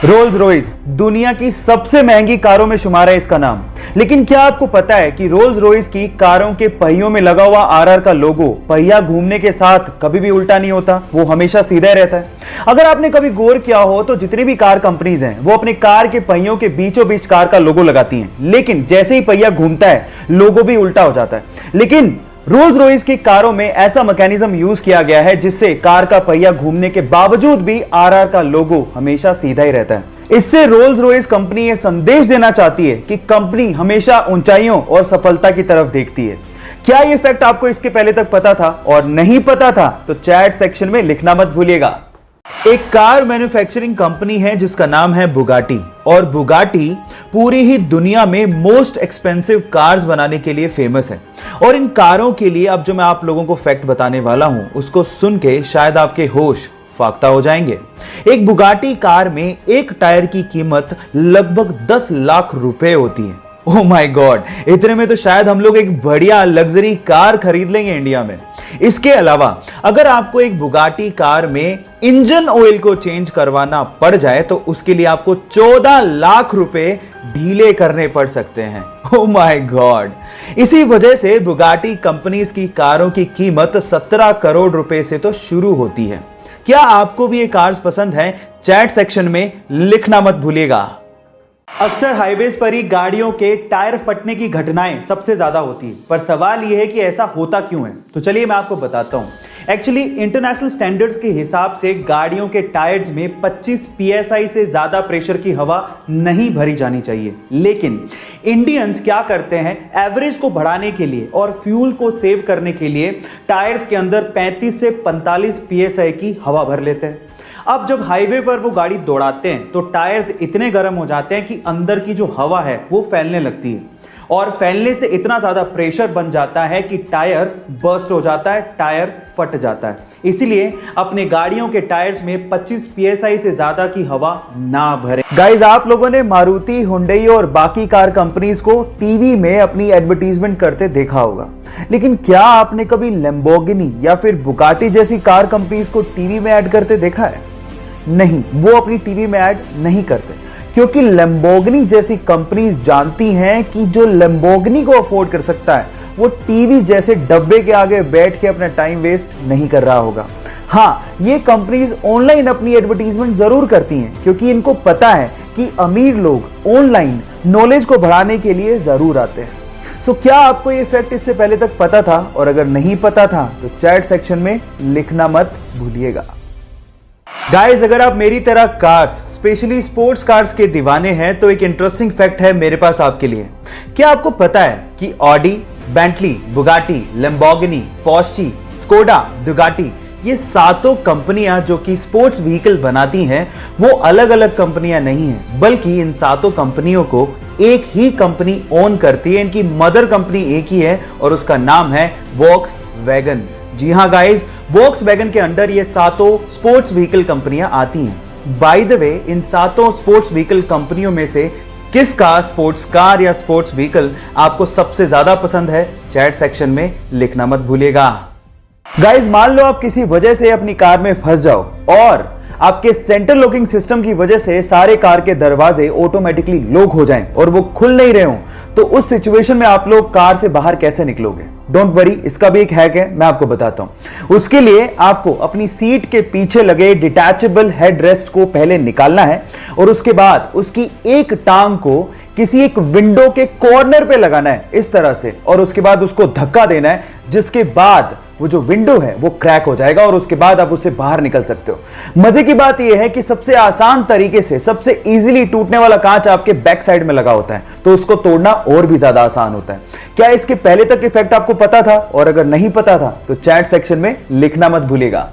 Rolls Royce दुनिया की सबसे महंगी कारों में शुमार है इसका नाम। लेकिन क्या आपको पता है कि रोल्स रॉयस की कारों के पहियों में लगा हुआ आरआर का लोगो पहिया घूमने के साथ कभी भी उल्टा नहीं होता, वो हमेशा सीधा ही रहता है। अगर आपने कभी गौर किया हो तो जितनी भी कार कंपनीज हैं वो अपने कार के पहियों के बीचों बीच कार का लोगो लगाती हैं, लेकिन जैसे ही पहिया घूमता है लोगो भी उल्टा हो जाता है। लेकिन रोल्स रॉयस की कारों में ऐसा मैकेनिज्म यूज किया गया है जिससे कार का पहिया घूमने के बावजूद भी आरआर का लोगो हमेशा सीधा ही रहता है। इससे रोल्स रॉयस कंपनी यह संदेश देना चाहती है कि कंपनी हमेशा ऊंचाइयों और सफलता की तरफ देखती है। क्या यह फैक्ट आपको इसके पहले तक पता था? और नहीं पता था तो चैट सेक्शन में लिखना मत भूलिएगा। एक कार मैन्युफैक्चरिंग कंपनी है जिसका नाम है बुगाटी, और बुगाटी पूरी ही दुनिया में मोस्ट एक्सपेंसिव कार्स बनाने के लिए फेमस है। और इन कारों के लिए अब जो मैं आप लोगों को फैक्ट बताने वाला हूं उसको सुन के शायद आपके होश फाख्ता हो जाएंगे। एक बुगाटी कार में एक टायर की कीमत लगभग 10 लाख रुपए होती है। ओह माय गॉड, इतने में तो शायद हम लोग एक बढ़िया लग्जरी कार खरीद लेंगे इंडिया में। इसके अलावा अगर आपको एक बुगाटी कार में इंजन ऑयल को चेंज करवाना पड़ जाए तो उसके लिए आपको 14 लाख रुपए ढीले करने पड़ सकते हैं। ओह माय गॉड, इसी वजह से बुगाटी कंपनीज की कारों की कीमत 17 करोड़ रुपए से तो शुरू होती है। क्या आपको भी ये कार्स पसंद है? चैट सेक्शन में लिखना मत भूलिएगा। अक्सर हाईवेज पर ही गाड़ियों के टायर फटने की घटनाएं सबसे ज्यादा होती है, पर सवाल यह है कि ऐसा होता क्यों है। तो चलिए मैं आपको बताता हूं। एक्चुअली इंटरनेशनल स्टैंडर्ड्स के हिसाब से गाड़ियों के टायर्स में 25 psi से ज्यादा प्रेशर की हवा नहीं भरी जानी चाहिए। लेकिन इंडियंस क्या करते हैं, एवरेज को बढ़ाने के लिए और फ्यूल को सेव करने के लिए टायर्स के अंदर 35 से 45 psi की हवा भर लेते हैं। अब जब हाईवे पर वो गाड़ी दौड़ाते हैं तो टायर्स इतने गर्म हो जाते हैं कि अंदर की जो हवा है वो फैलने लगती है, और फैलने से इतना ज्यादा प्रेशर बन जाता है कि टायर बर्स्ट हो जाता है, टायर फट जाता है। इसलिए अपने गाड़ियों के टायर्स में 25 psi से ज्यादा की हवा ना भरें। गाइस, आप लोगों ने मारुति, हुंडई और बाकी कार कंपनीज को टीवी में अपनी एडवर्टीजमेंट करते देखा होगा, लेकिन क्या आपने कभी लैम्बोर्गिनी या फिर बुगाटी जैसी कार कंपनीज को टीवी में ऐड करते देखा है? नहीं, वो अपनी टीवी में ऐड नहीं करते, क्योंकि लैम्बोर्गिनी जैसी कंपनीज जानती हैं कि जो लैम्बोर्गिनी को अफोर्ड कर सकता है वो टीवी जैसे डब्बे के आगे बैठ के अपना टाइम वेस्ट नहीं कर रहा होगा। हाँ, ये कंपनीज ऑनलाइन अपनी एडवर्टीजमेंट जरूर करती हैं, क्योंकि इनको पता है कि अमीर लोग ऑनलाइन नॉलेज को बढ़ाने के लिए जरूर आते हैं। सो क्या आपको ये फैक्ट इससे पहले तक पता था? और अगर नहीं पता था तो चैट सेक्शन में लिखना मत भूलिएगा। गाइस, अगर आप मेरी तरह कार्स, स्पेशली स्पोर्ट्स कार्स के दीवाने हैं तो एक इंटरेस्टिंग फैक्ट है मेरे पास आपके लिए। क्या आपको पता है कि Audi, Bentley, Bugatti, Lamborghini, Porsche, Skoda, Ducati, ये सातों कंपनियां जो कि स्पोर्ट्स व्हीकल बनाती हैं वो अलग अलग कंपनियां नहीं हैं, बल्कि इन सातों कंपनियों को एक ही कंपनी ओन करती है। इनकी मदर कंपनी एक ही है और उसका नाम है वॉक्सवैगन। जी हाँ गाइस, वॉक्सवैगन के अंडर ये सातों स्पोर्ट्स व्हीकल कंपनियां आती हैं। बाय द वे, इन सातों स्पोर्ट्स व्हीकल कंपनियों में से किसका स्पोर्ट्स कार या स्पोर्ट्स व्हीकल आपको सबसे ज्यादा पसंद है? चैट सेक्शन में लिखना मत भूलिएगा। गाइस, मान लो आप किसी वजह से अपनी कार में फंस जाओ और आपके सेंटर लॉकिंग सिस्टम की वजह से सारे कार के दरवाजे ऑटोमेटिकली लॉक हो जाएं और वो खुल नहीं रहे हो, तो उस सिचुएशन में आप लोग कार से बाहर कैसे निकलोगे? डोंट वरी, इसका भी एक हैक है, मैं आपको बताता हूं। उसके लिए आपको अपनी सीट के पीछे लगे डिटैचेबल हेडरेस्ट को पहले निकालना है और उसके बाद उसकी एक टांग को किसी एक विंडो के कॉर्नर पे लगाना है इस तरह से, और उसके बाद उसको धक्का देना है, जिसके बाद वो जो विंडो है वो क्रैक हो जाएगा और उसके बाद आप उससे बाहर निकल सकते हो। मजे की बात यह है कि सबसे आसान तरीके से, सबसे इजीली टूटने वाला कांच आपके बैक साइड में लगा होता है, तो उसको तोड़ना और भी ज्यादा आसान होता है। क्या इसके पहले तक इफेक्ट आपको पता था? और अगर नहीं पता था तो चैट सेक्शन में लिखना मत भूलिएगा।